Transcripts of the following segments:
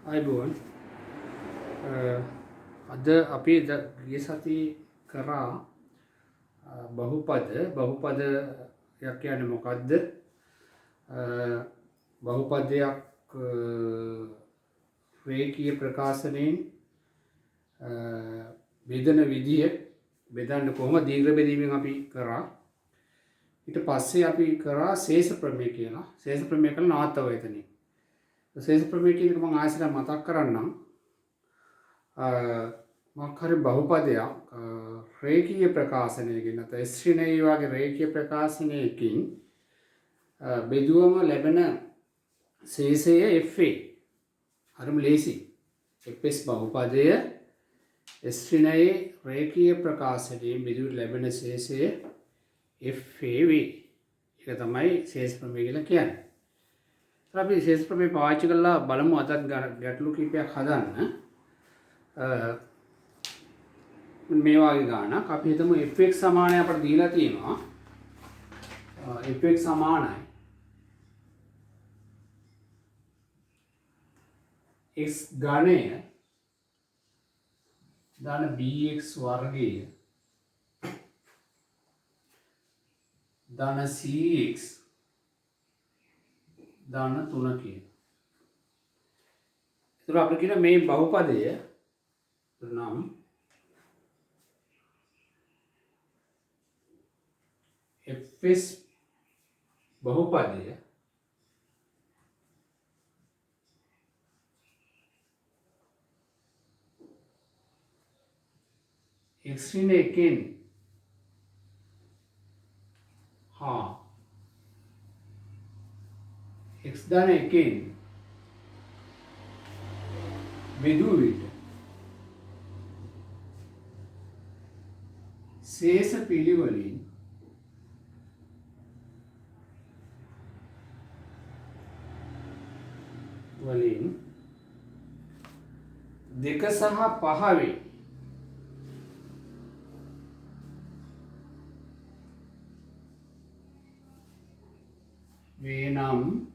අයිබෝන් අද අපි ගිය සති කරා බහුපදයක් කියන්නේ මොකක්ද? බහුපදයක් රේඛීය ප්‍රකාශනයෙන් බෙදන විදිය බෙදන්න කොහොමද දීර්ඝ බෙදීමෙන් අපි කරා. ඊට පස්සේ අපි කරා ශේෂ ප්‍රමේය කියලා. ශේෂ ප්‍රමේය කරන නවත්තව එතනින්. ශේෂ ප්‍රමේය කියන එක මම ආයෙත් මතක් කරන්නම්. මොකක් හරි බහුපදයක් රේඛීය ප්‍රකාශනයකින් නැත්නම් ශ්‍රේණිය වගේ රේඛීය ප්‍රකාශනයකින් බෙදුවම ලැබෙන ශේෂය FA. හරිම ලේසි. FS බහුපදය ශ්‍රේණියේ රේඛීය ප්‍රකාශනයෙන් බෙදුවට ලැබෙන ශේෂය FAV. ඒක තමයි ශේෂ ප්‍රමේය කියලා කියන්නේ. අපි ශේෂ ප්‍රමේය පාවිච්චි කරලා බලමු අදත් ගැටලු කිහිපයක් හදන්න. මේ වගේ ගානක් අපි හිතමු fx සමානයි අපිට දීලා තියෙනවා. fx සමානයි x ඝනය ධන bx වර්ගය ධන cx ධන 3 කියන. ඒතර අපිට කියන මේ බහුපදය නම් fs බහුපදය x ऋण එකෙන් හා x ධන එකෙන් බෙදූ විට ශේෂ පිළිවෙලින් දෙක සහ පහ වේ. වේ නම්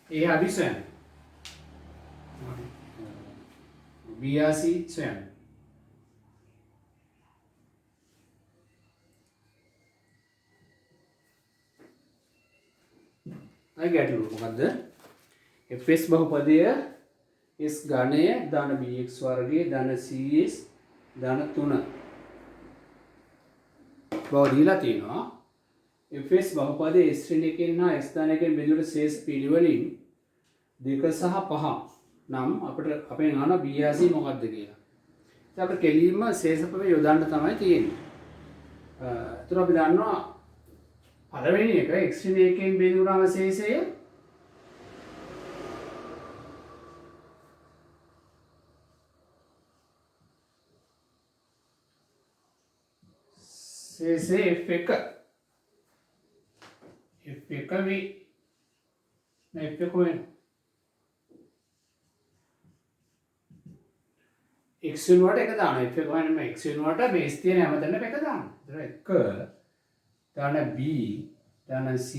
ඒ අභිසයන් බියාසි සයන් ගැටලුව මොකද්ද? fs බහුපදය s ඝනය ධන bx වර්ගය ධන cs ධන 3 බව දීලා තියෙනවා. fs බහුපදය s ශ්‍රේණි එකෙන් හා s ධන එකෙන් බෙදුවට ශේෂ පිළිවෙලින් 2 සහ 5 නම් අපිට අපෙන් අහන බියාස මොකද්ද කියලා. ඉතින් අපිට කෙලින්ම ශේෂ ප්‍රමේය යොදන්න තමයි තියෙන්නේ. ඒතර අපි දන්නවා පළවෙනි එක x ශ්‍රේණි එකෙන් බෙදුවම ශේෂය f1 f1 වේ නේ f1 කොහෙද x වෙනුවට එක දාන f1 කොහෙන්ද මේ x වෙනුවට බේස් තියෙන හැමතැනම එක දාන. ඒතර 1 ධන b ධන c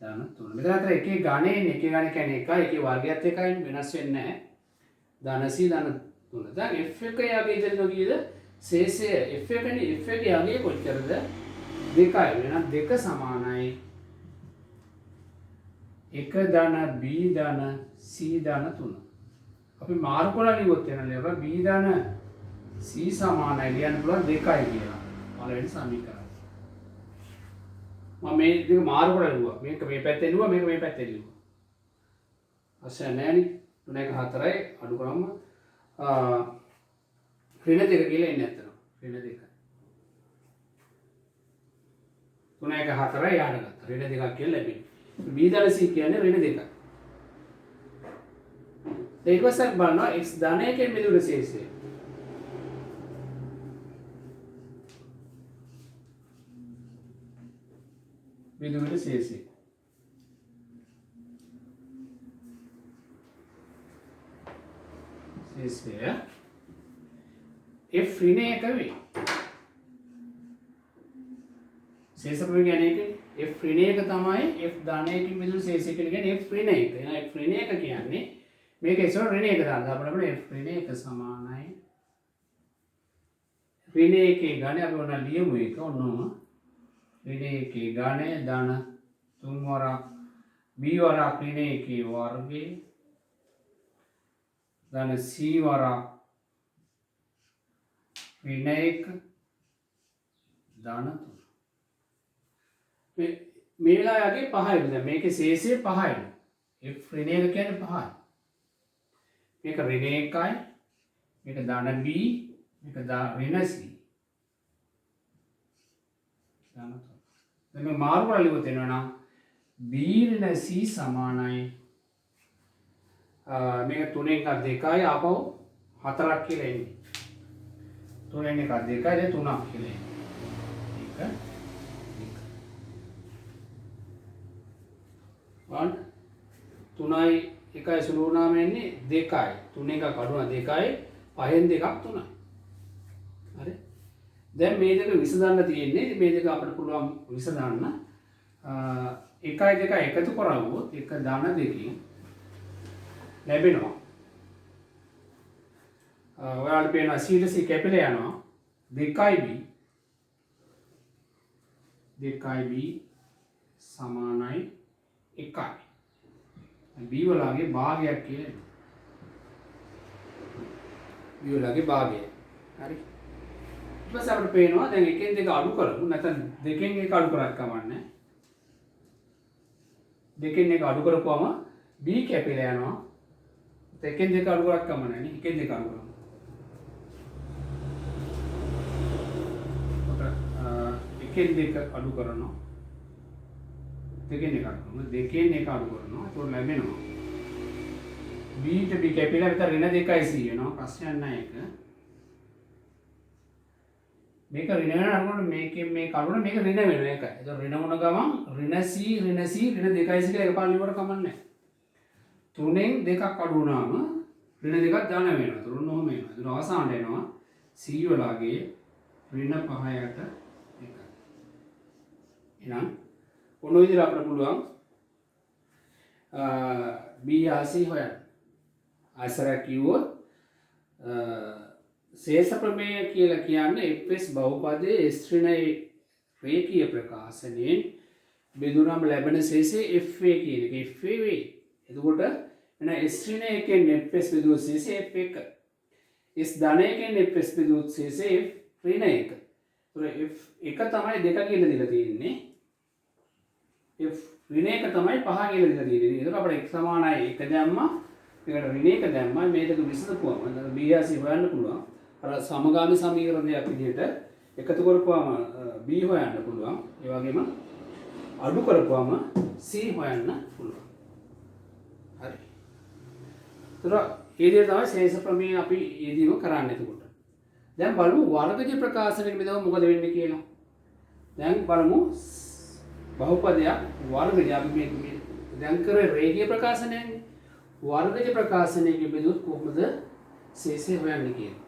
ධන 3. මෙතන අතර එකේ ඝනයෙන් එකේ ඝන කියන්නේ එකයි එකේ වර්ගයත් එකයි වෙනස් වෙන්නේ නැහැ. ධන c ධන 3. දැන් f1 යාගේ ඉතින් කීයද? ශේෂය f1 යාගේ කොච්චරද? 2යි. වෙනත් 2 සමානයි 1 ධන b ධන c ධන 3. අපි මාරු කරලා ලියුවොත් එන ලේබල් b ධන c සමානයි ලියන්න පුළුවන් 2යි කියලා. පළවෙනි සමීකරණය. මම මේ දෙක මාරු කරලා ලියුවා. මේක මේ පැත්තේ ලියුවා මේක මේ පැත්තේ ලියුවා. අසය නෑනේ 3 1 4යි අඩු කරාම ඍණ 2 කියලා එන්නේ නැත්තන. ඍණ 2. 3 1 4යි යාන ගත්තා. ඍණ 2ක් කියලා ලැබෙන්නේ. b ධන c කියන්නේ ඍණ 2යි. ඊට පස්සේ බලනවා x ධනයකින් බෙදුණු ශේෂය. බෙදුණු ශේෂය. ශේෂය f ඍණ 1 වේ. ශේෂ ප්‍රමේය කියන්නේ f ඍණ 1 තමයි f ධනයකින් බෙදුණු ශේෂය කියන්නේ f ඍණ 1. එහෙනම් f ඍණ 1 කියන්නේ මේක ඉස්සර ඍණ 1 දාන්න. අපිට f ඍණ 1 සමානයි ඍණ 1 ගානේ අපි ඔන්න ලියමු ඒක ඔන්නම ඍණ 1 ගානේ ධන 3 වරක් b වරක් ඍණ 1 වර්ගේ ධන c වරක් ඍණ 1 ධන 3 මේ වෙලාවේ යගේ 5යි. දැන් මේකේ ශේෂය 5යි. f ඍණ 1 කියන්නේ 5යි. මේක ඍණ 1යි. මේක ධන b මේක ඍණ c. ධන 3. දැන් මේ මාරු කරලා ලියුවොත් එනවා නම් b ඍණ c සමානයි මේක 3 එකක් 2යි ආපහු 4ක් කියලා එන්නේ. 3 එකක් 2යි දැන් 3ක් කියලා එන්නේ. ඒක වань 3යි 1යි සුළු වුණාම එන්නේ 2යි 3 එකක් අඩු වුණා 2යි 5න් 2ක් 3යි. හරි. දැන් මේ දෙක විසඳන්න තියෙන්නේ මේ දෙක අපිට පුළුවන් විසඳන්න 1යි 2යි එකතු කරවුවොත් එක ධන දෙකකින් ලැබෙනවා. ඔයාලට පේනවා c කැපිලා යනවා 2ib සමානයි 1යි. b වලගේ භාගයක් කියලා. b වලගේ භාගය. හරි. ඊට පස්සේ අපිට පේනවා දැන් එකෙන් දෙක අඩු කරමු නැත්නම් දෙකෙන් එක අඩු කරක් කමන්නේ. දෙකෙන් එක අඩු කරපුවම b කැපිලා යනවා. දෙකෙන් දෙක අඩු කරක් කමන්නේ නේ. එකෙන් දෙක අඩු කරමු. එකෙන් දෙක අඩු කරනවා. දෙකෙන් එක අඩු කරනවා. දෙකෙන් එක අඩු කරනවා. ඒක ලැබෙනවා. b ට b කැපිලා විතර ඍණ 2යි c වෙනවා. ප්‍රශ්නයක් නැහැ ඒක. මේක ඍණ වෙන අරමුණ මේකෙන් මේක අරමුණ මේක ඍණ වෙනවා ඒකයි. ඒක ඍණ වුණ ගමන් ඍණ c ඍණ 2යි c කියලා එකපාර ලියවට කමන්නේ නැහැ. 3න් දෙකක් අඩු වුණාම ඍණ දෙකක් ධන වෙනවා. තුන ඔහොම වෙනවා. ඒක අවසානට එනවා c වලගේ ඍණ 5යට 1. එහෙනම් ඔන්න ඔය විදිහට අපිට පුළුවන් b c හොයන්න. ආයසරයක් කිව්වොත් ශේෂ ප්‍රමේය කියලා කියන්නේ fs බහුපදයේ s ඍණ රේඛීය ප්‍රකාශනයෙන් බෙදුනම ලැබෙන ශේෂය fa කියන එක fa වේ. එතකොට එන s ඍණ එකෙන් fs බෙදුවොත් ශේෂය f1. s ධන එකෙන් fs බෙදුවොත් ශේෂය f ඍණ 1. ඒතකොට f1 තමයි 2 කියලා දීලා තියෙන්නේ. f ඍණ 1 තමයි 5 කියලා දීලා තියෙන්නේ. ඒතකොට අපිට x සමානයි 1 දැම්මා. මේකට ඍණ 1 දැම්මා. මේ දෙක විසඳපුවම b c හොයන්න පුළුවන්. අර සමගාමී සමීකරණයක් විදිහට එකතු කරපුවාම b හොයන්න පුළුවන්. ඒ වගේම අඩු කරපුවාම c හොයන්න පුළුවන්. හරි. ඒතර ඒ විදිහට තමයි ශේෂ ප්‍රමේය අපි යෙදීම කරන්නේ එතකොට. දැන් බලමු වර්ගජ ප්‍රකාශනයේ මෙතන මොකද වෙන්නේ කියලා. දැන් බලමු බහුපදයක් වර්ගජ අපි මේ දැන් කරේ රේඛීය ප්‍රකාශනයනේ. වර්ගජ ප්‍රකාශනයේ බෙදුවොත් කොහොමද ශේෂය හොයන්නේ කියලා.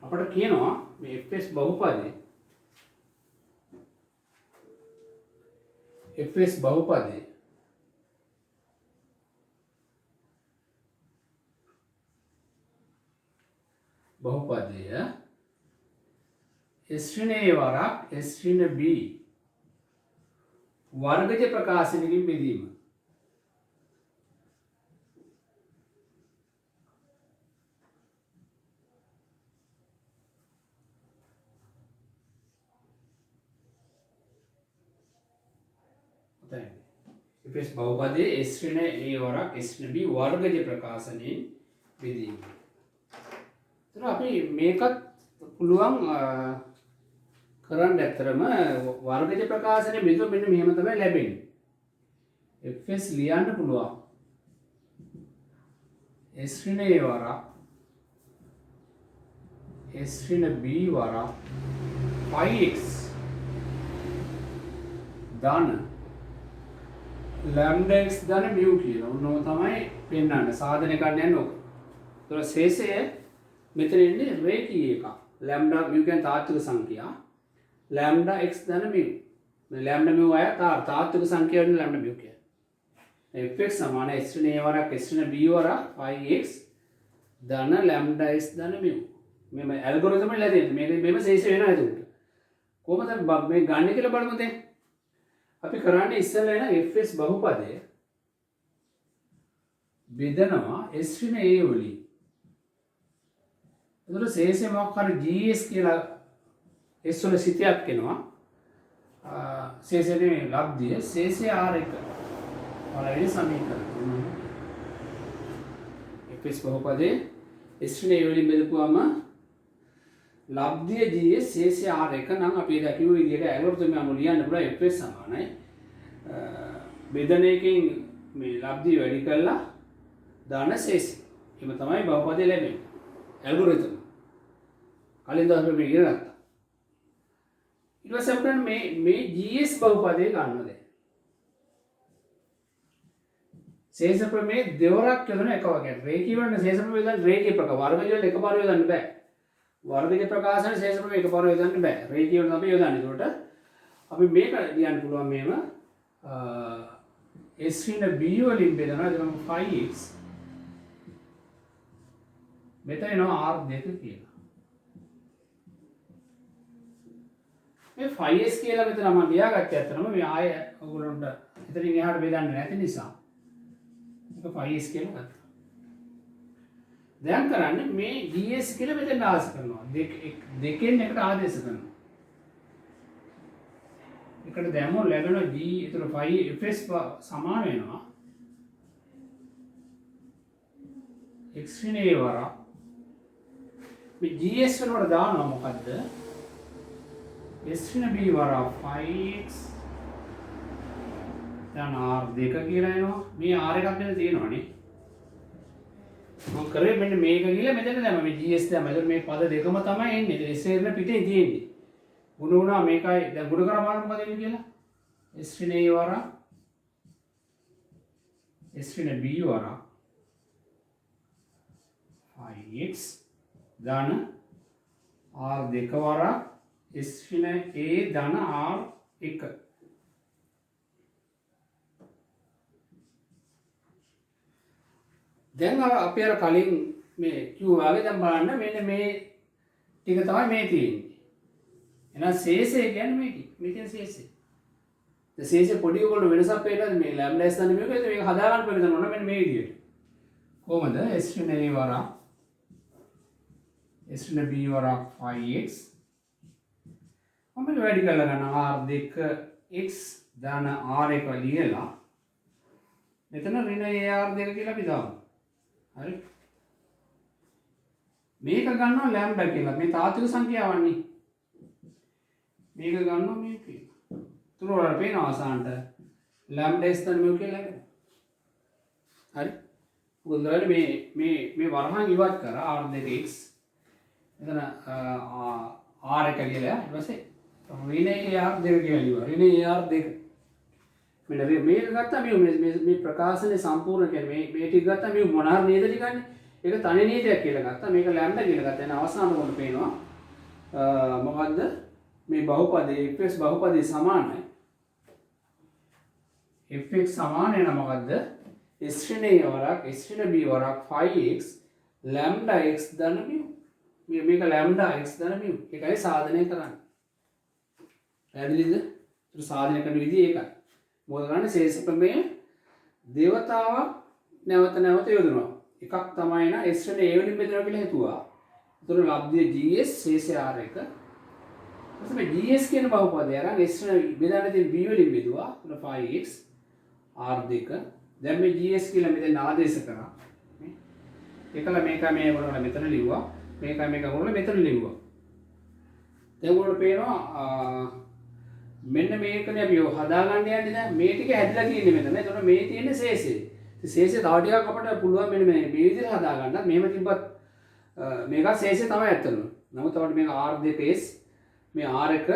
අපිට කියනවා මේ fs බහුපදේ බහුපදය s ඍණ a වරක් s ඍණ b වර්ගජ ප්‍රකාශනයකින් බෙදීම. fs බහුපදයේ s ඍණ a වරක් s ඍණ b වර්ගජ ප්‍රකාශනයෙන් බෙදීම. එතන අපි මේකත් පුළුවන් කරන්න ඇත්තරම වර්ගජ ප්‍රකාශනයේ බෙදුව මෙන්න මෙහෙම තමයි ලැබෙන්නේ. fs ලියන්න පුළුවන් s ඍණ a වරක් s ඍණ b වරක් 5x ධන lambda x ධන mu කියලා. ඔන්නෝ තමයි පෙන්වන්නේ. සාධනය ගන්න යන්නේ ඕක. ඒතර ශේෂය මෙතන ඉන්නේ රේඛීය එකක්. lambda mu කියන්නේ තාත්වික සංඛ්‍යා. lambda x ධන mu. මේ lambda mu අය තාත්වික සංඛ්‍යා වෙන lambda mu කියන්නේ. fx සමාන s නේ වරක් s නේ b වරක් 5x ධන lambda s ධන mu. මෙම ඇල්ගොරිතම ඉලා තියෙන්නේ. මේක මෙම ශේෂ වෙනවා එතකොට. කොහොමද මේ ගන්න කියලා බලමු දැන්. අපි කරන්නේ ඉස්සෙල්ලා එන fs බහුපදය බෙදනවා s න a වලින්. එතකොට ශේෂය මොකක් හරි gs කියලා s වල සිතයක් එනවා. ශේෂයේ මේ ලබ්ධිය ශේෂය r1 පළවෙනි සමීකරණය. fs බහුපදයේ s න a වලින් බෙදපුවාම ලබ්ධිය gs ශේෂය r1 නම් අපි දැකියු විදිහට ඇල්ගොරිතම අනුව ලියන්න පුළුවන් fs සමානයි බෙදන එකෙන් මේ ලබ්ධිය වැඩි කරලා දාන ශේෂය. එහෙම තමයි බහුපදය ලැබෙන්නේ. ඇල්ගොරිතම. කලින් දවසේ මේ ඉගෙන ගත්තා. ඊට පස්සේ අපිට මේ GS බහුපදය ගන්නවා දැන්. ශේෂ ප්‍රමේය දෙවරක් යොදන එක වගේ. රේඛීය වන ශේෂ ප්‍රමේය යොදන රේඛීය ප්‍රකාශ. වර්ග වල එකපාර යොදන්න බෑ. වර්ගයේ ප්‍රකාශන ශේෂ ප්‍රමේය එකපාර යොදන්න බෑ. රේඛීය වන අපි යොදන්නේ. ඒකට අපි මේක ලියන්න පුළුවන් මේව s න b වලින් බෙදනවා. එතන 5x මෙතන එනවා r2 කියලා. මේ 5s කියලා මෙතන මම ලියාගත්තේ අතරම මේ ආය ඔයගොල්ලන්ට එතනින් එහාට බෙදන්නේ නැති නිසා ඒක 5s කියලා ගත්තා. දැන් කරන්නේ මේ ds කියලා මෙතන ආස කරනවා. දෙකෙන් එකට ආදේශ කරනවා. එකට දැම්මොත් ලැබෙන g ඒතර 5 fs සමාන වෙනවා x නේ වරක් මේ gs වලට දානවා මොකද්ද s න b වරක් 5x දැන් r2 කියලා එනවා මේ r එකක් මෙතන තියෙනවනේ මම කරේ මෙන්න මේක කියලා මෙතන දැම්ම මේ gs දැම්ම එතකොට මේ පද දෙකම තමයි එන්නේ s එක පිටේ තියෙන්නේ ගුණ වුණා මේකයි දැන් ගුණ කරා බලන්න මොකද වෙන්නේ කියලා s න a වරක් s න b වරක් 5x ධන r2 වරක් s න a ධන r1 දැන් අපි අර කලින් මේ කිව්වා වගේ දැන් බලන්න මෙන්න මේ ටික තමයි මේ තියෙන්නේ එහෙනම් ශේෂය කියන්නේ මේක මෙතන ශේෂය the ශේෂය පොඩි උගල වෙනසක් පේනවාද මේ lambda s ගන්න මේක මේක හදා ගන්න පුළුවන් නෝන මෙන්න මේ විදියට කොහමද s න a වරක් s න b වරක් 5x මම වැඩි කරලා ගන්න r2x ධන r1 ලියලා මෙතන ඍණ ar2 කියලා අපි දාමු. හරි. මේක ගන්නවා lambda කියලා. මේ තාත්වික සංඛ්‍යාවන්නේ. මේක ගන්නවා මේක. තුන වල පේන ආසන්නට lambda s ධන මේක කියලා ලැබෙනවා. හරි. උදාහරණ මේ වරහන් ඉවත් කරා r2x එතන r1 කියලා ඊට පස්සේ ඍණ ar2 කියලා ලියුවා. ඍණ ar2. මෙන්න මේක ගත්තා මේ ප්‍රකාශනේ සම්පූර්ණ කියන්නේ මේ ටික ගත්තා මේ මොනාර නේද ටිකන්නේ. ඒක තනි නීතියක් කියලා ගත්තා. මේක ලැම්ඩා කියලා ගත්තා. එන අවසාන කොට පේනවා මොකද්ද? මේ බහුපදයේ fx බහුපදයේ සමානයි. fx සමාන වෙන මොකද්ද? s න a වරක් s න b වරක් 5x lambda x ධන mu. මේක lambda x ධන mu. ඒකයි සාධනය කරන්නේ. පැහැදිලිද? ඒක සාධනය කරන විදිය ඒකයි. මොකද ගන්න ශේෂ ප්‍රමේය දේවතාවක් නැවත නැවත යොදනවා. එකක් තමයි නා s න a වලින් බෙදනවා කියලා හිතුවා. ඒතර ලබ්ධිය gs ශේෂය r1. ඊට පස්සේ gs කියන බහුපදය අරන් s න බෙදන්න තියෙන b වලින් බෙදුවා. එතන 5x r2. දැන් මේ gs කියලා මෙතන ආදේශ කරා. ඒකල මේක මේ වල මෙතන ලිව්වා. මේක වල මෙතන ලිව්වා. දැන් වල පේනවා මෙන්න මේකනේ අපි හදාගන්න යන්නේ දැන් මේ ටික හැදලා තියෙන්නේ මෙතන. එතකොට මේ තියෙන්නේ ශේෂය. ඉතින් ශේෂය තව ටිකක් අපිට පුළුවන් මෙන්න මේ විදිහට හදාගන්න. මෙහෙම තිබ්බත් මේක ශේෂය තමයි ඇත්තම. නමුත් අපිට මේක r2s මේ r1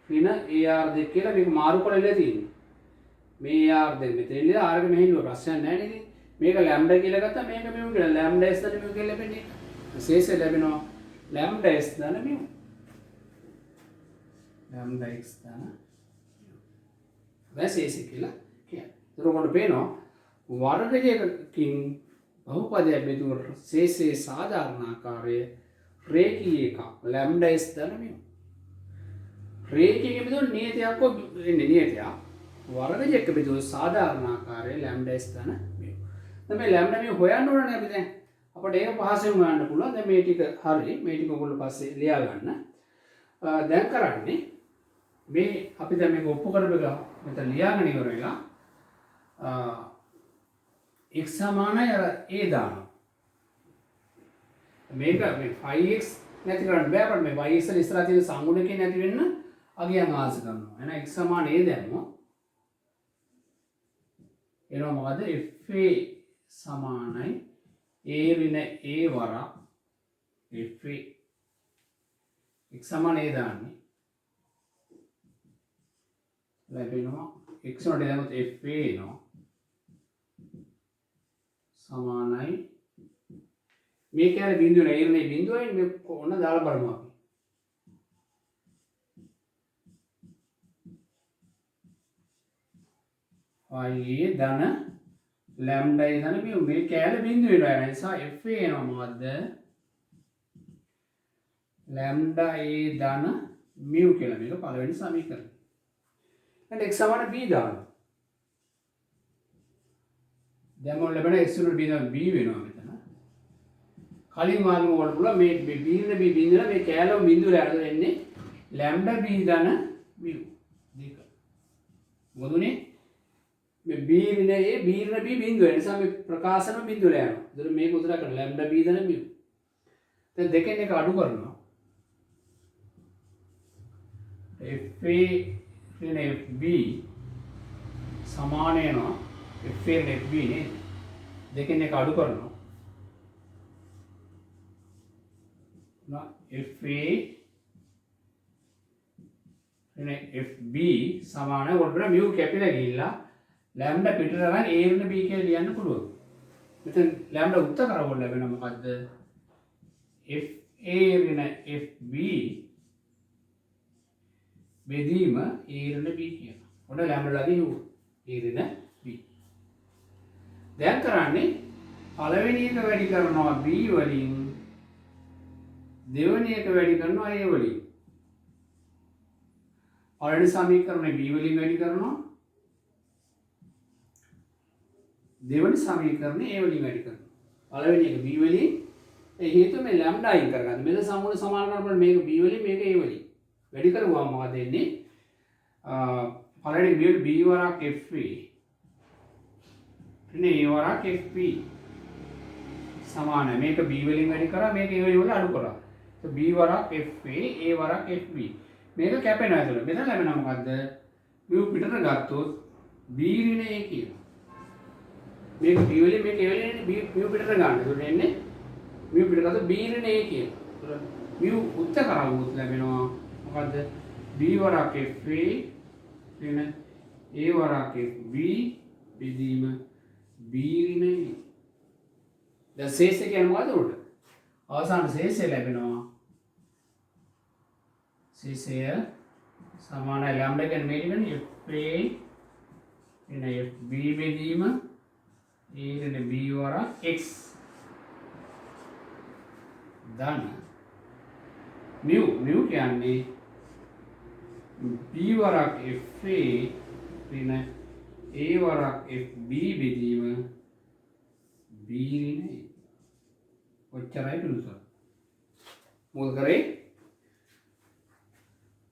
ඍණ ar2 කියලා මේක මාරු කරලා තියෙන්නේ. මේ r2 මෙතන ඉඳලා r1 මෙහෙ ඉන්නවා ප්‍රශ්නයක් නැහැ නේද? මේක lambda කියලා ගත්තා මේක මෙහෙම කියලා lambda s දැන මෙහෙම කියලා ලැබෙන්නේ. ශේෂය ලැබෙනවා lambda s දැන මෙහෙම. lambda x දැන ශේෂය කියලා කියන්නේ. ඒතකොට පේනවා වර්ගයකින් බහුපදයක් බෙදුව ශේෂයේ සාධාරණාකාරය රේඛීය එකක් ලැම්ඩා s ධන mu. රේඛීය බෙදුව නියතයක් හෝ නියතයක් වර්ගයක බෙදුව සාධාරණාකාරය ලැම්ඩා s ධන mu. දැන් මේ ලැම්ඩා mu හොයන්න ඕනේ අපි දැන්. අපිට ඒක පහසෙන් හොයන්න පුළුවන්. දැන් මේ ටික හරි. මේ ටික ඔයගොල්ලෝ පස්සේ ලියා ගන්න. දැන් කරන්නේ මේ අපි දැන් මේක ඔප්පු කරපෙලා මෙතන ලියාගෙන ඉවර වෙලා x සමානයි අර a දානවා. මේක මේ 5x නැති කරන්න බෑ අපිට මේ y ඉස්සර ඉස්සරහ තියෙන සංගුණකේ නැති වෙන්න අගයන් ආස කරනවා. එහෙනම් x සමාන a දැම්මොත් එනවා මොකද fa සමානයි a ඍණ a වරක් fa x සමාන a දාන්නේ ලැබෙනවා x වලට දැම්මොත් fa එනවා සමානයි මේ කියන්නේ බිඳුව නේ ඉරනේ බිඳුවයි මේ ඕන දාලා බලමු අපි y ධන ලැම්ඩා ධන මේ කැලේ බිඳුව වෙනවා ඒ නිසා fa එනවා මොකද්ද ලැම්ඩා a ධන mu කියලා මේක පළවෙනි සමීකරණය. දැන් x සමාන b දානවා. දැන් මොන ලැබෙන x වල b දාන b වෙනවා මෙතන. කලින් වාගම වල පුළුවන් මේ b නේ b බිඳුවල මේ කැලේ බිඳුවල අරගෙන එන්නේ ලැම්ඩා b ධන mu දෙක. මොදුනේ මේ b නේ a b නේ b බිඳුව. ඒ නිසා මේ ප්‍රකාශන බිඳුවල යනවා. ඒතර මේක උතර කරන ලැම්ඩා b ධන mu. දැන් දෙකෙන් එක අඩු කරනවා. fa ऋण fb සමාන වෙනවා fa ऋण fb නේ දෙකෙන් එක අඩු කරනවා නා fa ऋण fb සමාන වලට mu කැපිලා ගිහිල්ලා ලැම්ඩා පිටට ගන්න a ඍණ b කියලා ලියන්න පුළුවන්. මෙතන ලැම්ඩා උත්තර කරවල ලැබෙනවා මොකද්ද? fa ඍණ fb බෙදීම a ඍණ b කියනවා. ඔන්න ලැම්ඩාලාගේ u a ඍණ b. දැන් කරන්නේ පළවෙනි එක වැඩි කරනවා b වලින් දෙවෙනි එක වැඩි කරනවා a වලින්. පළවෙනි සමීකරණය b වලින් වැඩි කරනවා දෙවෙනි සමීකරණය a වලින් වැඩි කරනවා. පළවෙනි එක b වලින් ඒ හේතුව මේ ලැම්ඩා අයින් කරගන්න. මෙතන සම්මුණ සමාන කරනකොට මේක b වලින් මේක a වලින් වැඩි කරුවාම මොකද වෙන්නේ? පළවෙනි b වරක් fa නේ a වරක් fp සමානයි. මේක b වලින් වැඩි කරා මේක a වලින් අඩු කරා. તો b වරක් fa a වරක් fb මේක කැපෙනවා ඇතුළේ. මෙතන ලැබෙනවා මොකද්ද? mu පිටට ගත්තොත් b ඍණ a කියනවා. මේක b වලින් මේක a වලින් mu පිටට ගන්න. ඒකට එන්නේ mu පිටට ගත්තොත් b ඍණ a කියනවා. mu උත්තර කරවුවොත් ලැබෙනවා මොකද්ද? b වරක් fa ඍණ a වරක් fb බෙදීම b ඍණ a. දැන් ශේෂය කියන්නේ මොකද්ද උඩ? අවසාන ශේෂය ලැබෙනවා. ශේෂය සමානයි ලැම්ඩා කියන්නේ මේ ටිකනේ fa ඍණ fb බෙදීම a ඍණ b වරක් x ධන mu කියන්නේ b වරක් fa ඍණ a වරක් fb බෙදීම b ඍණ a. ඔච්චරයි පිළිතුර. මොකද කරේ?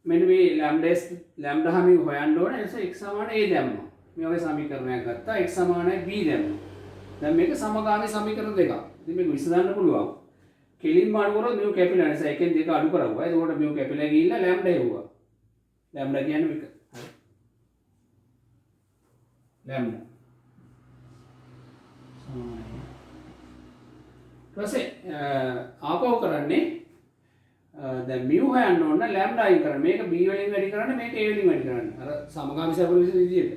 මෙන්න මේ ලැම්ඩා හැමි හොයන්න ඕනේ. ඒ නිසා x සමාන a දැම්මා. මේ වගේ සමීකරණයක් ගත්තා. x සමානයි b දැම්මා. දැන් මේක සමගාමී සමීකරණ දෙකක්. ඉතින් මේක විසඳන්න පුළුවන්. කෙලින්ම අඩු කරොත් mu කැපිලා නිසා එකෙන් දෙක අඩු කරවුවා. එතකොට mu කැපිලා ගිහිල්ලා ලැම්ඩා එවුවා. ලැම්ඩා කියන්නේ මේක. හරි. ලැම්ඩා. ඊපස්සේ ආපහු කරන්නේ දැන් mu හොයන්න ඕන ලැම්ඩා අයින් කරන්න. මේක b වලින් වැඩි කරන්න මේක a වලින් වැඩි කරන්න. අර සමගාමී සරල විදිහට.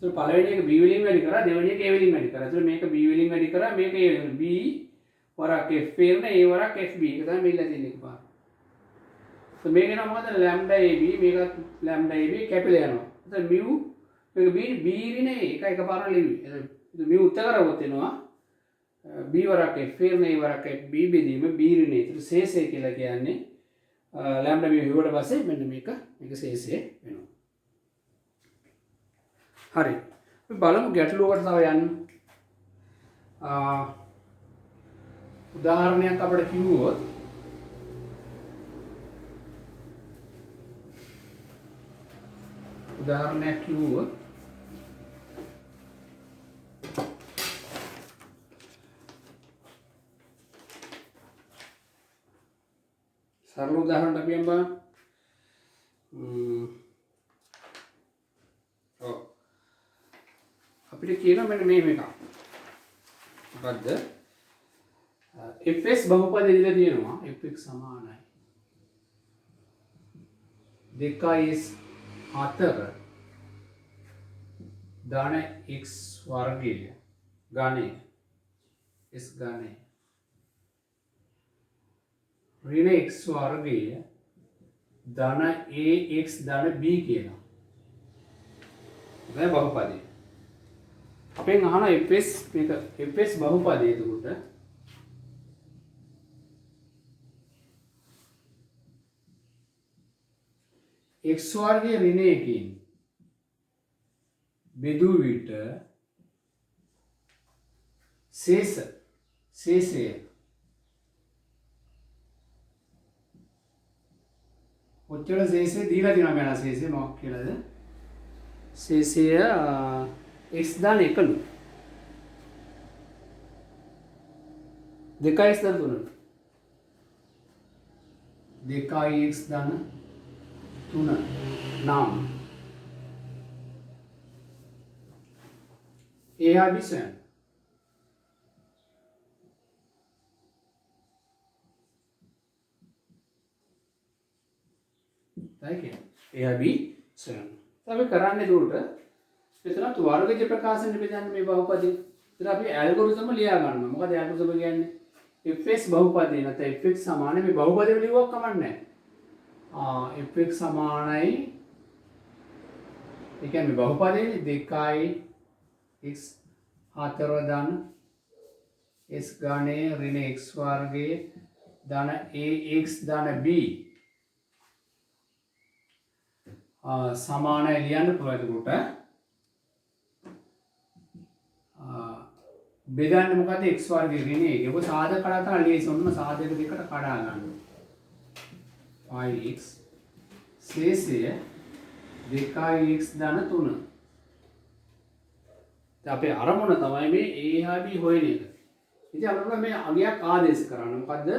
ඒත් පළවෙනි එක b වලින් වැඩි කරා දෙවෙනි එක a වලින් වැඩි කරා. ඒත් මේක b වලින් වැඩි කරා මේක a වලින් b වරක් fa නේ a වරක් fb. ඒක තමයි මෙල්ල තියෙන එක පාර. So මේක නම් මොකද lambda ab මේකත් lambda ab කැපිලා යනවා. එතකොට mu මේක b ඍණ a එක එකපාරට ලිව්වේ. ඉතින් මේ උත්තර කරවුවොත් එනවා b වරක් f නේ වරක් b බෙදීම b ඍණය. ඒතර ශේෂය කියලා කියන්නේ ලැම්ඩා මේ හුවට පස්සේ මෙන්න මේක ශේෂය වෙනවා. හරි. අපි බලමු ගැටලුවකට තව යන්න. උදාහරණයක් අපිට කිව්වොත් සරල උදාහරණයක් අපි යන්න බලන්න. අපිට කියනවා මෙන්න මේ එකක්. මොකද්ද? fx බහුපද ඉදලා තියෙනවා. fx සමානයි 2x4 ධන x වර්ගය ගානේ s ගානේ ඍණ x වර්ගය ධන ax ධන b කියලා. මේ බහුපදේ. අපෙන් අහන fs මේක fs බහුපදේ එතකොට x වර්ගයේ ඍණ එකකින් බෙදු විට ශේෂය ඔච්චර ශේෂය දීලා තියෙනවා මම ශේෂය මොකක් කියලාද? ශේෂය x ධන 1 2x ධන 3 2x ධන 3 නම් a හා b සොයන්න. right a හා b සොයන්න. අපි කරන්නේ දුරට මෙතන වර්ගජ ප්‍රකාශන බෙදන්න මේ බහුපදී. ඉතින් අපි ඇල්ගොරිතම ලියා ගන්නවා. මොකද ඇල්ගොරිතම කියන්නේ fx බහුපදී නැත්නම් fx සමාන මේ බහුපදීව ලියුවක් කමන්නේ නැහැ. fx සමානයි ඒ කියන්නේ බහුපදීනේ 2x4 ධන s ගානේ ඍණ x වර්ගයේ ධන ax ධන b සමානයි ලියන්න පුළුවන්. එතකොට බෙදන්නේ මොකද x වර්ගයේ ඍණ 1. ඒක සාධක කඩා තමයි ලියන්නේ. ඔන්න සාධක දෙකට කඩා ගන්න. 5x ශේෂය 2x ධන 3. දැන් අපේ අරමුණ තමයි මේ a හා b හොයන එක. ඉතින් අපිට මේ අගයක් ආදේශ කරන්න. මොකද්ද?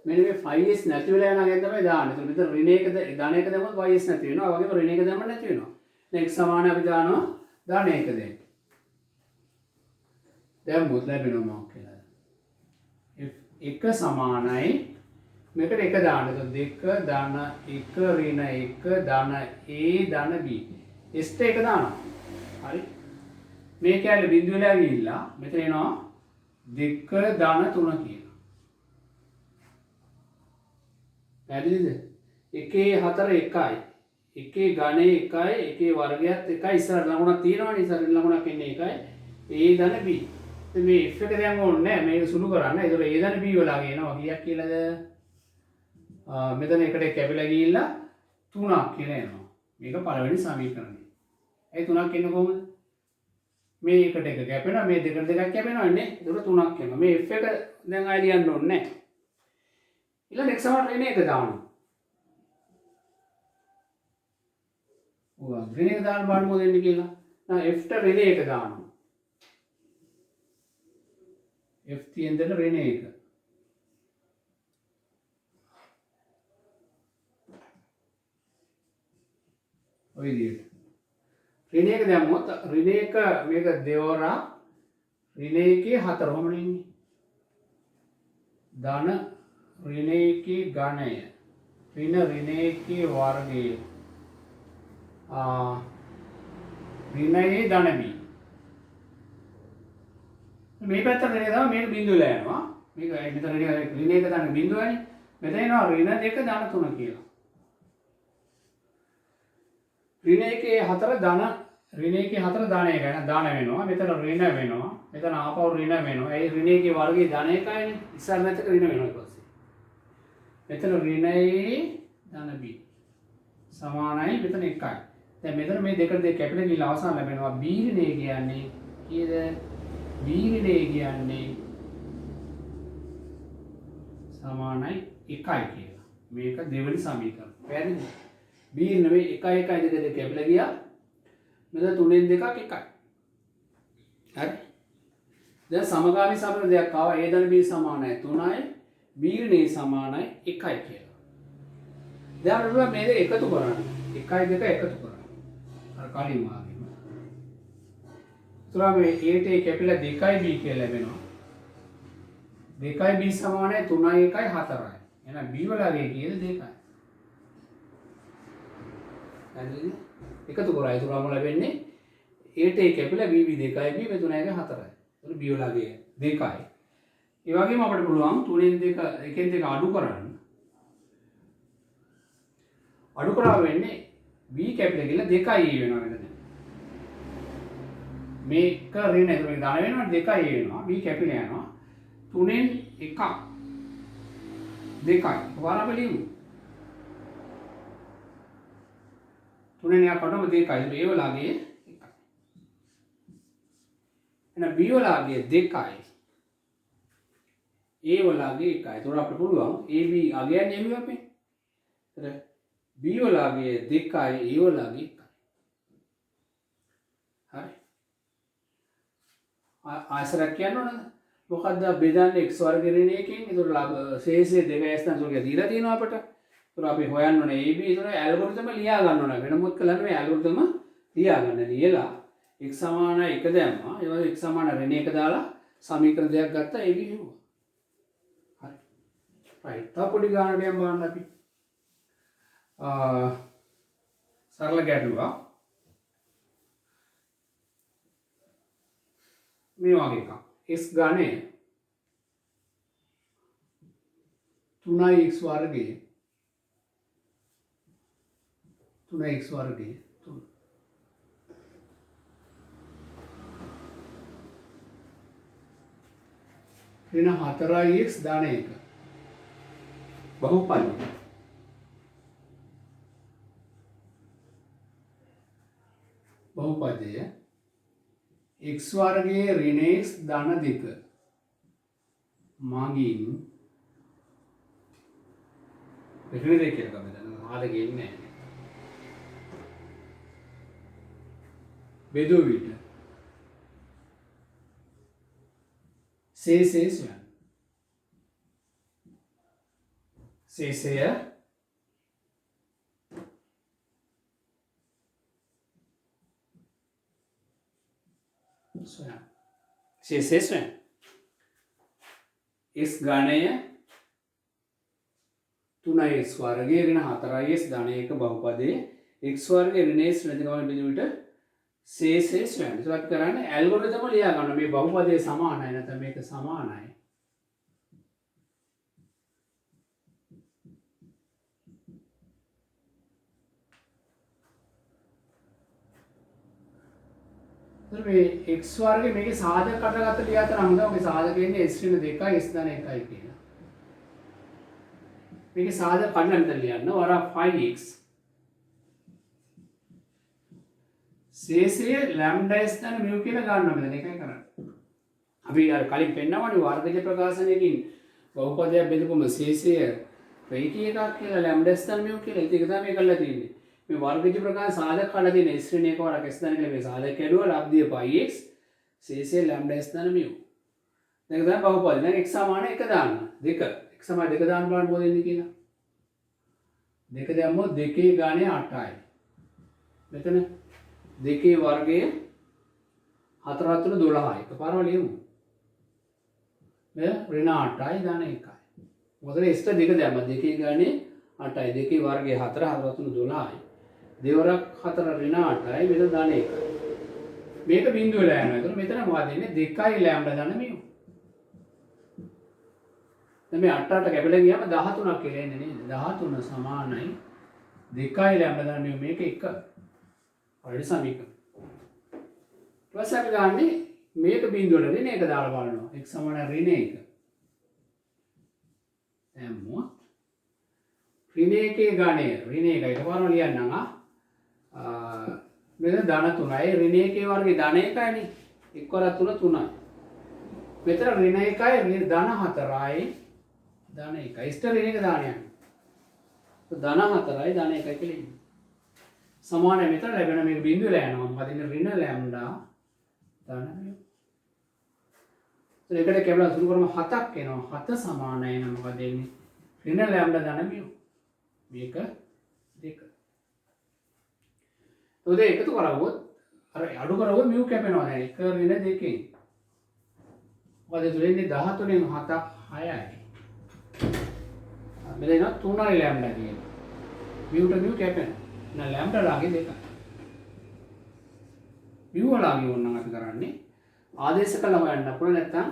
මෙන්න මේ 5s නැති වෙලා යන අගයෙන් තමයි දාන්නේ. එතකොට මෙතන ඍණ 1 ධන 1 දැම්මොත් ys නැති වෙනවා. ඒ වගේම ඍණ 1 දැම්මම නැති වෙනවා. දැන් x සමාන අපි දානවා ධන 1 දෙන්න. දැන් මොකද ලැබෙනවා මොකක් කියලා. f1 සමානයි මේකට 1 දාන්න. එතකොට 2 ධන 1 ඍණ 1 ධන a ධන b. s ට 1 දානවා. හරි. මේ කැලේ බිඳු වෙලා ගිහිල්ලා මෙතන එනවා 2 ධන 3 කියලා. පැහැදිලිද? 1 4 1යි. 1 ඝනේ 1යි 1 වර්ගයත් 1යි ඉස්සර ලකුණක් තියෙනවනේ. ඉස්සර ලකුණක් එන්නේ 1යි. a ධන b. ඉතින් මේ f එක දැන් ඕනේ නැහැ. මේක සුළු කරන්න. ඒතකොට a ධන b වලා ගේනවා. කීයක් කියලාද? මෙතන එකට කැපිලා ගිහිල්ලා 3ක් කියලා එනවා. මේක පළවෙනි සමීකරණය. ඒ 3ක් එන්නේ කොහොමද? මේ එකට එක කැපෙනවා. මේ දෙකට දෙකක් කැපෙනවා නේ. ඒතකොට 3ක් එනවා. මේ f එක දැන් ආයෙ ලියන්න ඕනේ නැහැ. ඊළඟ x සමාන ඍණ 1 දානවා. ඍණ 1 දාන්න බලන්න මොකද වෙන්නේ කියලා. දැන් f ට ඍණ 1 දානවා. f තියෙන දෙන ඍණ 1. ඔය විදිහට. ඍණ 1 දැම්මොත් ඍණ 1 මේක දෙවරා ඍණ 1 4 කොහොමද ඉන්නේ? ධන ඍණ 1 ඝනය ඍණ 1 වර්ගය ඍණ a ධන b. මේ පැත්තට ඍණ දාම මේක බිඳුව වෙලා යනවා. මේක මෙතන ඍණ 1 ධන බිඳුවනේ. මෙතන එනවා ඍණ 2 ධන 3 කියලා. ඍණ 1 4 ධන ඍණ 1 4 ධන 1 දාන වෙනවා. මෙතන ඍණ වෙනවා. මෙතන ආපහු ඍණ වෙනවා. ඒ ඍණයේ වර්ගය ධන එකයිනේ. ඉස්සර නැතක ඍණ වෙනවා ඊට පස්සේ. මෙතන ඍණයේ ධන b සමානයි මෙතන 1යි. දැන් මෙතන මේ දෙකට දෙක කැපිලා ගිහලා අවසාන ලැබෙනවා b ඍණය කියන්නේ කීයද? b ඍණය කියන්නේ සමානයි 1යි කියලා. මේක දෙවෙනි සමීකරණ. පැහැදිලිද? b නෙවෙයි 1 1 දෙක දෙක කැපිලා ගියා. මෙතන 3න් 2ක් 1යි. හරි. දැන් සමගාමී සමන දෙයක් ආවා. a ධන b සමානයි 3යි b ඍණය සමානයි 1යි කියලා. දැන් අපිට මේ දෙක එකතු කරන්න. 1යි 2 එකතු කරන්න. අර කලින් වාගේම. ඒතර මේ a ට කැපිලා 2යි b කියලා ලැබෙනවා. 2යි b සමානයි 3යි 1යි 4යි. එහෙනම් b වලගේ කීයද 2යි. හරිද? එකතු කරා ඒතරම ලැබෙන්නේ a ට කැපිලා b 2යි b මේ 3යි 4යි. ඒතර b වලගේ 2යි. ඒ වගේම අපිට පුළුවන් 3න් 2 1න් 2 අඩු කරන්න. අඩු කරා වෙන්නේ b කැපිලා ගිහලා 2යි වෙනවා මෙතන. මේක ඍණ එක මේ ධන වෙනවා 2යි වෙනවා. b කැපිලා යනවා. 3න් 1ක් 2යි. වරම ලියමු. 3න් 1ක් කොටම 2යි. a වලගේ 1යි. එහෙනම් b වලගේ 2යි. a වලගේ 1යි. ඒතකොට අපිට පුළුවන් ab අගයන් නෙමෙයි අපේ. ඒතර b වලගේ 2යි a වලගේ 1යි. හරි. ආයසරක් කියන්න ඕනද? මොකද්ද බෙදන්නේ x වර්ග ඍණ එකකින්. ඒතකොට ශේෂය 2s නම් සෝරිය දීලා තියෙනවා අපට. ඒතකොට අපි හොයන්න ඕනේ ab. ඒතකොට ඇල්ගොරිතම ලියා ගන්න ඕනේ. වෙන මොකක් කළාද මේ ඇල්ගොරිතම ලියා ගන්න. ලියලා x සමානයි 1 දැම්මා. ඒ වගේ x සමාන ඍණ 1 දාලා සමීකරණ දෙකක් ගත්තා ab හෙව්වා. හරි. right. තව පොඩි ගානකට යම් බලන්න අපි. සරල ගැටලුවක්. මේ වගේ එකක්. x ගානේ 3x වර්ගයේ 3x වර්ගයේ 3 ඍණ 4x ධන 1 බහුපදය x වර්ගයේ ඍණ x ධන 2 මගින් ඍණ 2 කියලා ගමු දැන් ආද ගේන්නේ නැහැ බෙදුව විට ශේෂය ස්වයං x ගණය 3x වර්ගයේ ඍණ 4x ධන 1 බහුපදයේ x වර්ගයේ ඍණ x නැති ගමන බෙදුවට ශේෂය ස්වයං. ඒක අපි කරන්නේ ඇල්ගොරිතම ලියා ගන්න. මේ බහුපදයේ සමානයි නැත්නම් මේක සමානයි. මේ x වර්ගයේ මේකේ සාධක කඩගත්ත ලියා තර හොඳ. ඔගේ සාධක ඉන්නේ s ඍණ 2යි s ධන 1යි කියලා. මේකේ සාධක කඩලා මෙතන ලියන්න. වර 5x ශේෂය ලැම්ඩා s ධන mu කියලා ගන්නවා මෙතන. ඒකයි කරන්නේ. අපි අර කලින් පෙන්නවනේ වර්ගජ ප්‍රකාශනයකින් බහුපදයක් බෙදපුවම ශේෂය රේඛීය එකක් කියලා ලැම්ඩා s ධන mu කියලා. ඒක තමයි කරලා තියෙන්නේ. මේ වර්ගජ ප්‍රකාශ සාධක කඩලා තියෙන s ඍණ 1 වරක් s ධන කියලා මේ සාධක කැඩුවා ලබ්ධිය πx ශේෂය ලැම්ඩා s ධන mu. දැන් තමයි බහුපද. දැන් x සමාන 1 දාන්න. 2 x සමාන 2 දාන්න බලන්න මොකද වෙන්නේ කියලා. 2 දැම්මොත් 2 ගානේ 8යි. මෙතන 2 වර්ගයේ 4 3 12යි. එකපාරම ලියමු. මේ ඍණ 8යි ධන 1යි. මොකද s ට 2 දැම්මා 2 ගානේ 8යි. 2 වර්ගයේ 4 4 3 12යි. දෙවරක් 4 ඍණ 8යි මෙතන ධන 1යි. මේක බිඳුව වෙලා යනවා. ඒතකොට මෙතන මොකද වෙන්නේ 2යි ලැම්ඩා ධන mu. දැන් මේ 8 8 කැපිලා ගියාම 13ක් කියලා එන්නේ නේද? 13 සමානයි 2යි ලැම්ඩා ධන mu මේක 1. හරි සමීකරණ. ඊපස්සේ අපි ගන්නේ මේක බිඳුවට ඍණ 1 දාලා බලනවා. x සමාන ඍණ 1. දැම්මොත් ඍණ 1 ගණය ඍණ 1 එකපාරම ලියන්නම් මෙතන ධන 3යි ඍණ 1 වර්ගයේ ධන 1යිනේ. 1 වරක් 3 3යි. මෙතන ඍණ 1යි ධන 4යි ධන 1යි. ඉස්තර ඍණ 1 දානයක්. ධන 4යි ධන 1යි කියලා ඉන්නේ. සමානයි මෙතන ලැබෙන මේක බිඳුව වෙලා යනවා. මොකද ඉන්නේ ඍණ ලැම්ඩා ධන mu. ඒකට කැමලා සුළු කරම 7ක් එනවා. 7 සමානයි නම් මොකද එන්නේ? ඍණ ලැම්ඩා ධන mu. මේක 2. तो दे එකතු කරවුවොත් අර අඩු කරවුවොත් mu කැපෙනවා දැන් 1 ඍණ 2කින්. මොකද තුලින්නේ 13න් 7ක් 6යි. මෙතන 3යි ලැම්ඩා කියන්නේ. mu කැපෙනවා. ना लैम्डा लागे देखा व्यू लागे उन्ना අපි කරන්නේ ආදේශ කළම යන්න පුළුවන් නැත්නම්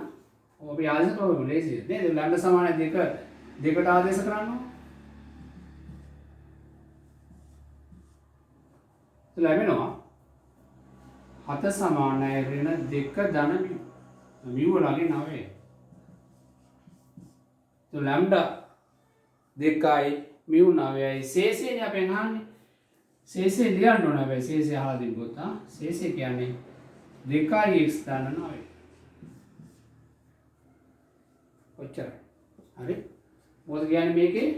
අපි ආදේශ කළම ලේසියි නේද ලැම්ඩා සමාන දෙකට ආදේශ කරනවා ලැබෙනවා 7 සමානයි ඍණ 2 ධන mu लागे 9 तो लैम्डा 2යි mu 9යි ශේෂයනේ අපෙන් අහන්නේ शेषे लियන්න ඕන හැබැයි शेषය අහලා තිබ්බොත් शेषය කියන්නේ 2x ධන 9. ඔච්චරයි. හරි. මොකද කියන්නේ මේකේ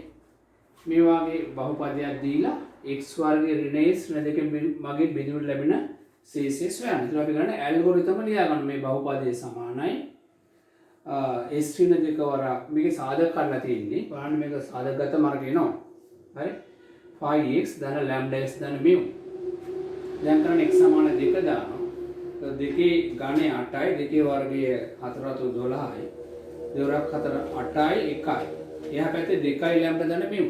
මේ වාගේ බහුපදයක් දීලා x වර්ගයේ ඍණ s ඍණ දෙකෙන් මගෙන් බෙදුවට ලැබෙන शेषය සොයන්න. ඒත් අපි කරන්නේ ඇල්ගොරිතම ලියා ගන්න මේ බහුපදයේ සමානයි s ඍණ දෙක වරක් මේකේ සාධක කරලා තියෙන්නේ. බලන්න මේක සාධක ගත මාර්ග එනවා. හරි. 5x ධන lambda s ධන mu දැන් කරන්නේ x සමාන 2 දානවා. දෙකේ ඝනය 8යි දෙකේ වර්ගය 4 තු 12යි. 2 4 8යි 1යි. එහා පැත්තේ 2යි lambda ධන mu.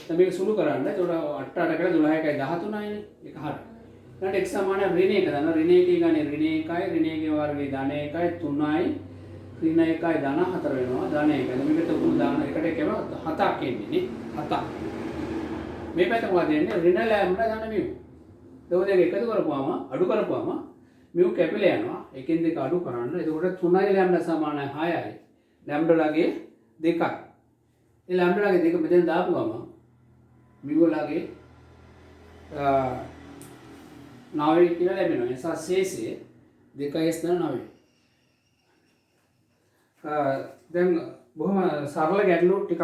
දැන් මේක සුළු කරන්න. ඒතකොට 8 8 කරලා 12යි 13යිනේ. ඒක හරියි. ඊට x සමාන ඍණ 1 දානවා. ඍණ 1 ගානේ ඍණ 1යි ඍණ 1 වර්ගය ධන 1යි 3යි ඍණ 1යි ධන 4 වෙනවා. ධන 1යි. දැන් මේකට උණු දාන එකට එකම 7ක් එන්නේ නේ. 7ක්. මේ පැත්ත මොකද දෙන්නේ ඍණ ලැම්ඩා ධන mu. ඒක දෙක එකතු කරපුවාම අඩු කරපුවාම mu කැපිලා යනවා. එකෙන් දෙක අඩු කරන්න. එතකොට 3යි ලැම්ඩා සමානයි 6යි. ලැම්ඩා ලගේ 2යි. ඒ ලැම්ඩා ලගේ 2 මෙතෙන් දාපුවාම mu ලගේ 9 කියලා ලැබෙනවා. ඒ නිසා ශේෂය 2s ධන 9. දැන් බොහොම සරල ගැටලු ටිකක්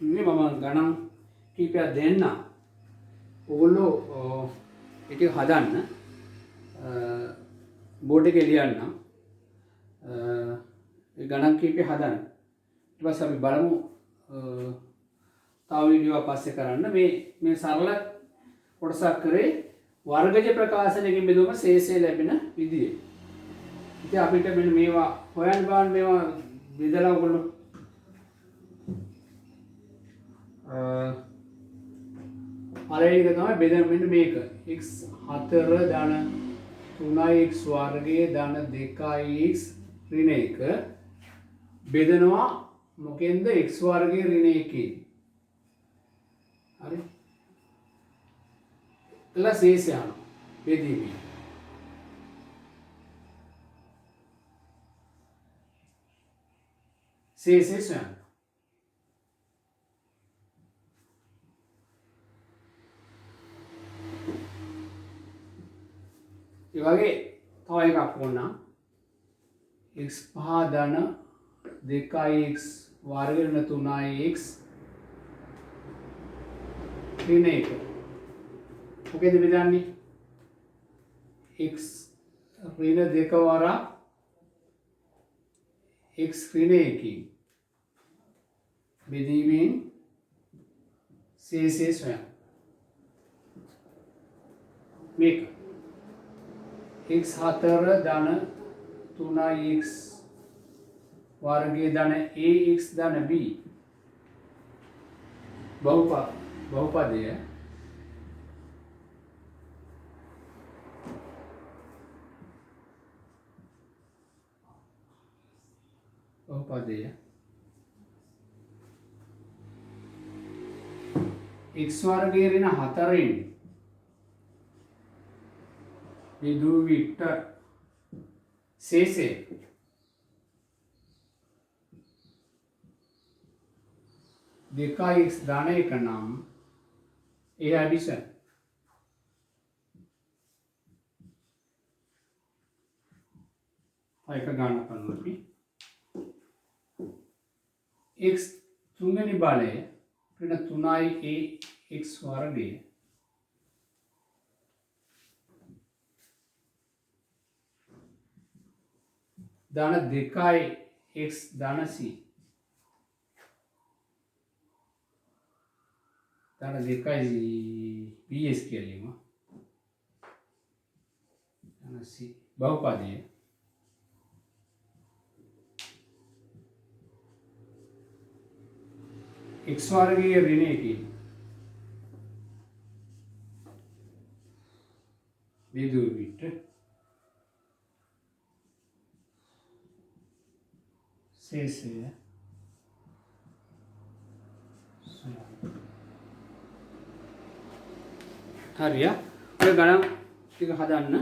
මේ මම ගණන් කීපයක් දෙන්න ඕගොල්ලෝ ඒක හදන්න බෝඩ් එකේ ලියන්න ඒ ගණන් කීපය හදන්න ඊට පස්සේ අපි බලමු තව වීඩියෝ පස්සේ කරන්න මේ සරල කොටසක් කරේ වර්ගජ ප්‍රකාශනයකින් බෙදුවම ශේෂය ලැබෙන විදිය. ඉතින් අපිට මෙන්න මේවා හොයන්න බලන්න මේවා බෙදලා ඔයගොල්ලෝ පළවෙනි එක තමයි බෙදන්න මෙන්න මේක x 4 ධන 3x වර්ගයේ ධන 2x ඍණ 1 බෙදනවා මොකෙන්ද x වර්ගයේ ඍණ 1 හරි එලා ශේෂය යනවා බෙදීමේ ශේෂය සොයන්න ඒ වගේ තව එකක් ඕනනම් x 5 ධන 2x වර්ග ඍණ 3x ඍණ 1 මොකෙද බෙදන්නේ x ඍණ 2 වරක් x ඍණ 1කින් බෙදීමෙන් ශේෂය සොයන්න මේක x 4 ධන 3x වර්ගයේ ධන ax ධන b බහුපදය x වර්ගයේ ඍණ 4න් බෙදූ විට සේසේ දෙකයි x දාන එක නම් ඒ ඇඩිෂන් එක ගන්න කරනවා අපි x තුන්වෙනි බලය ඍණ 3යි ax වර්ගය දාන 2යි x දාන c දාන 2යි bs කියලා ලියමු දාන c බහුපදය x වර්ගයේ ඍණ 1 බෙදුව විට සේසය හරිය ඔය ගණන් ටික හදන්න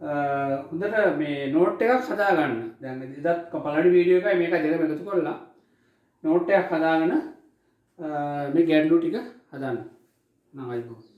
හොඳට මේ නෝට් එකක් හදාගන්න දැන් ඉදත් පළවෙනි වීඩියෝ එකයි මේක දෙකම එකතු කරලා නෝට් එකක් හදාගෙන මේ ගැටලු ටික හදන්න නම් අයිබෝ